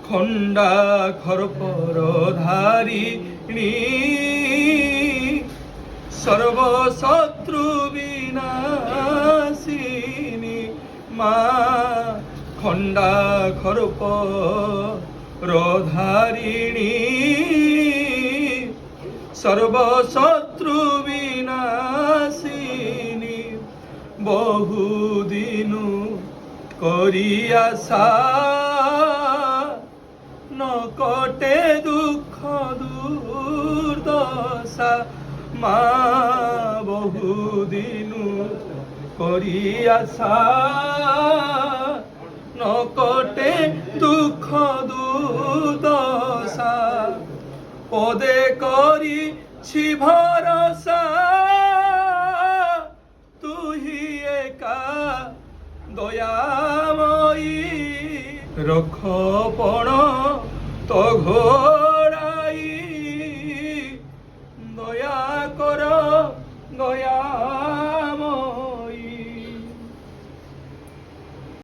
খণ্ডা খরপর ধারিণী সর্বশত্রু বিনাশিনী মা খণ্ডা খরপর ধারিণী সর্বশত্রু বিনাশিনী বহুদিনু করি আশা নকটে দুঃখ দুর্দশা মা বহুদিনু করি আশা নকটে দুঃখ দুর্দশা পদে করিছি ভরসা তুহি একা দয়াময়ী রক্ষ পণ তো ঘোড়াই দয়া কর দয়া